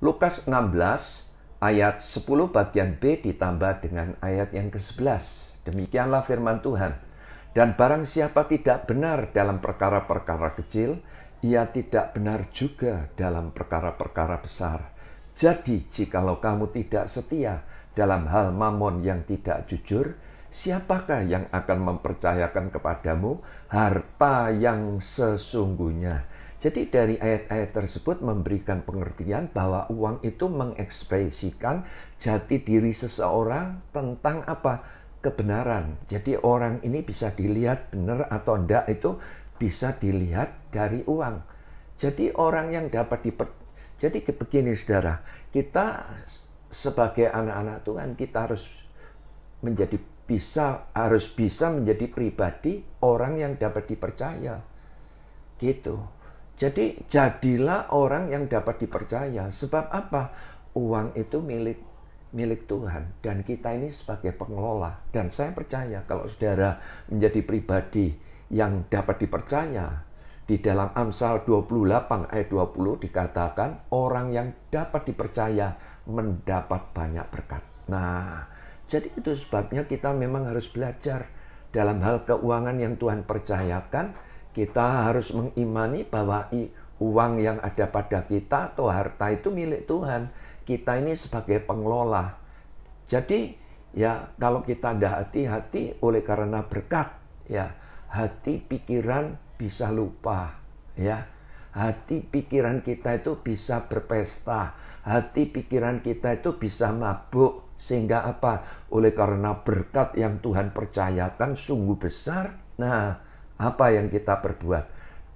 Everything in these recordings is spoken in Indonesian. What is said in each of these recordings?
Lukas 16 ayat 10 bagian B ditambah dengan ayat yang ke-11. Demikianlah firman Tuhan. Dan barang siapa tidak benar dalam perkara-perkara kecil, ia tidak benar juga dalam perkara-perkara besar. Jadi, jikalau kamu tidak setia dalam hal mamon yang tidak jujur, siapakah yang akan mempercayakan kepadamu harta yang sesungguhnya? Jadi dari ayat-ayat tersebut memberikan pengertian bahwa uang itu mengekspresikan jati diri seseorang tentang apa? Kebenaran. Jadi orang ini bisa dilihat benar atau enggak itu bisa dilihat dari uang. Jadi orang yang dapat jadi begini saudara, kita sebagai anak-anak Tuhan kita harus bisa menjadi pribadi orang yang dapat dipercaya. Gitu. Jadi jadilah orang yang dapat dipercaya. Sebab apa? Uang itu milik Tuhan dan kita ini sebagai pengelola. Dan saya percaya kalau saudara menjadi pribadi yang dapat dipercaya, di dalam Amsal 28 ayat 20 dikatakan orang yang dapat dipercaya mendapat banyak berkat. Nah, jadi itu sebabnya kita memang harus belajar dalam hal keuangan yang Tuhan percayakan. Kita harus mengimani bahwa uang yang ada pada kita atau harta itu milik Tuhan. Kita ini sebagai pengelola. Jadi ya kalau kita tidak hati-hati oleh karena berkat, ya hati pikiran bisa lupa, ya hati pikiran kita itu bisa berpesta, hati pikiran kita itu bisa mabuk. Sehingga apa? Oleh karena berkat yang Tuhan percayakan sungguh besar. Nah, apa yang kita perbuat?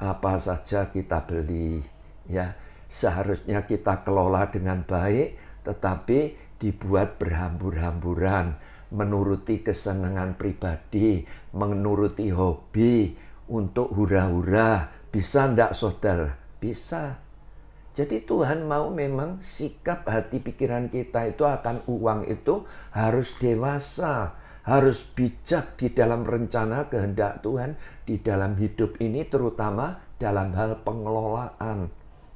Apa saja kita beli, ya. Seharusnya kita kelola dengan baik, tetapi dibuat berhambur-hamburan, menuruti kesenangan pribadi, menuruti hobi, untuk hura-hura. Bisa enggak saudara? Bisa. Jadi Tuhan mau memang sikap hati pikiran kita itu akan uang itu harus dewasa, harus bijak di dalam rencana kehendak Tuhan di dalam hidup ini, terutama dalam hal pengelolaan.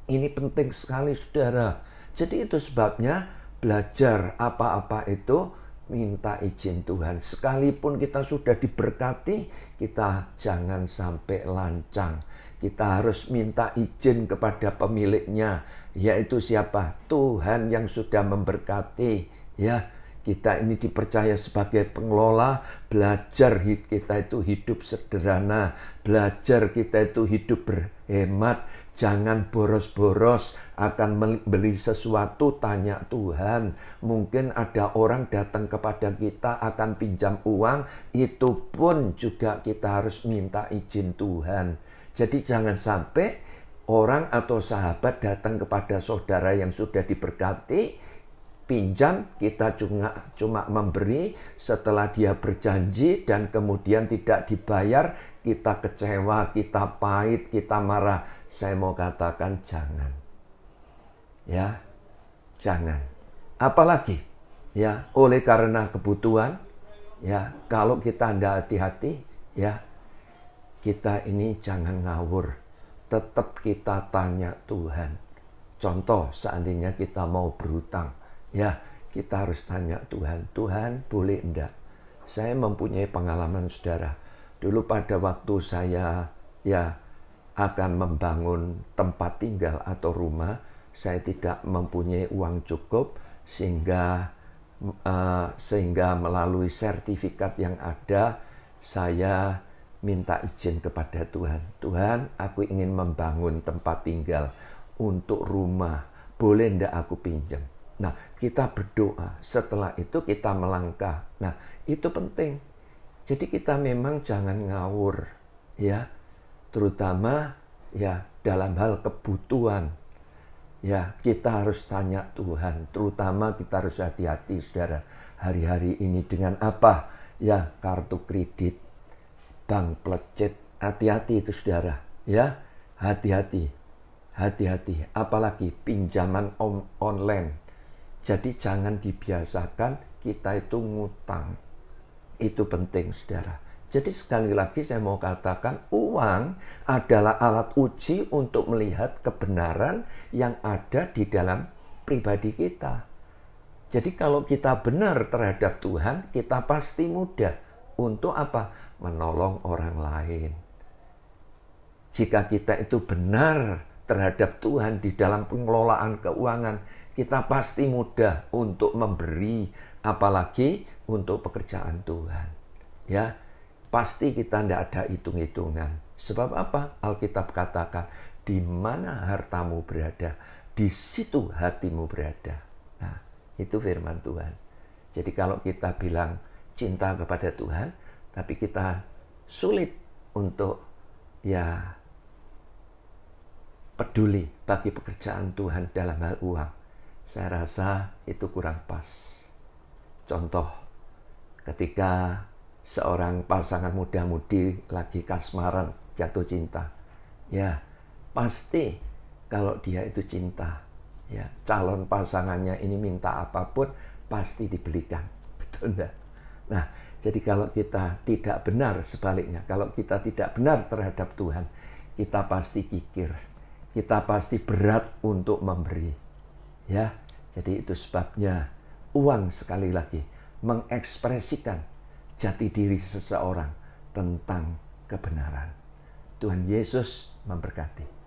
Ini penting sekali saudara. Jadi itu sebabnya belajar apa-apa itu minta izin Tuhan. Sekalipun kita sudah diberkati, kita jangan sampai lancang. Kita harus minta izin kepada pemiliknya, yaitu siapa? Tuhan yang sudah memberkati, ya. Kita ini dipercaya sebagai pengelola, belajar kita itu hidup sederhana, belajar kita itu hidup berhemat, jangan boros-boros, akan membeli sesuatu tanya Tuhan. Mungkin ada orang datang kepada kita akan pinjam uang, itu pun juga kita harus minta izin Tuhan. Jadi jangan sampai orang atau sahabat datang kepada saudara yang sudah diberkati, pinjam, kita cuma memberi, setelah dia berjanji dan kemudian tidak dibayar, kita kecewa, kita pahit, kita marah. Saya mau katakan jangan. Ya, jangan. Apalagi, ya, oleh karena kebutuhan, ya, kalau kita tidak hati-hati, ya, kita ini jangan ngawur. Tetap kita tanya Tuhan. Contoh, seandainya kita mau berhutang, ya, kita harus tanya Tuhan. Tuhan, boleh enggak? Saya mempunyai pengalaman saudara. Dulu pada waktu saya akan membangun tempat tinggal atau rumah, saya tidak mempunyai uang cukup sehingga melalui sertifikat yang ada saya minta izin kepada Tuhan. Tuhan, aku ingin membangun tempat tinggal untuk rumah. Boleh enggak aku pinjam? Nah, kita berdoa. Setelah itu kita melangkah. Nah, itu penting. Jadi kita memang jangan ngawur, ya. Terutama ya dalam hal kebutuhan. Ya, kita harus tanya Tuhan. Terutama kita harus hati-hati, saudara. Hari-hari ini dengan apa? Ya, kartu kredit, bank plecet. Hati-hati itu, saudara. Ya, hati-hati. Hati-hati. Apalagi pinjaman online. Jadi jangan dibiasakan kita itu ngutang. Itu penting, saudara. Jadi sekali lagi saya mau katakan, uang adalah alat uji untuk melihat kebenaran yang ada di dalam pribadi kita. Jadi kalau kita benar terhadap Tuhan, kita pasti mudah untuk apa? Menolong orang lain. Jika kita itu benar terhadap Tuhan di dalam pengelolaan keuangan, kita pasti mudah untuk memberi, apalagi untuk pekerjaan Tuhan. Ya, pasti kita tidak ada hitung-hitungan. Sebab apa? Alkitab katakan, di mana hartamu berada, di situ hatimu berada. Nah, itu firman Tuhan. Jadi kalau kita bilang cinta kepada Tuhan, tapi kita sulit untuk peduli bagi pekerjaan Tuhan dalam hal uang, saya rasa itu kurang pas. Contoh, ketika seorang pasangan muda-mudi lagi kasmaran, jatuh cinta, pasti kalau dia itu cinta, calon pasangannya ini minta apapun pasti dibelikan, betul enggak? Nah, jadi kalau kita tidak benar, sebaliknya, kalau kita tidak benar terhadap Tuhan, kita pasti kikir, kita pasti berat untuk memberi. Ya, jadi itu sebabnya uang sekali lagi mengekspresikan jati diri seseorang tentang kebenaran. Tuhan Yesus memberkati.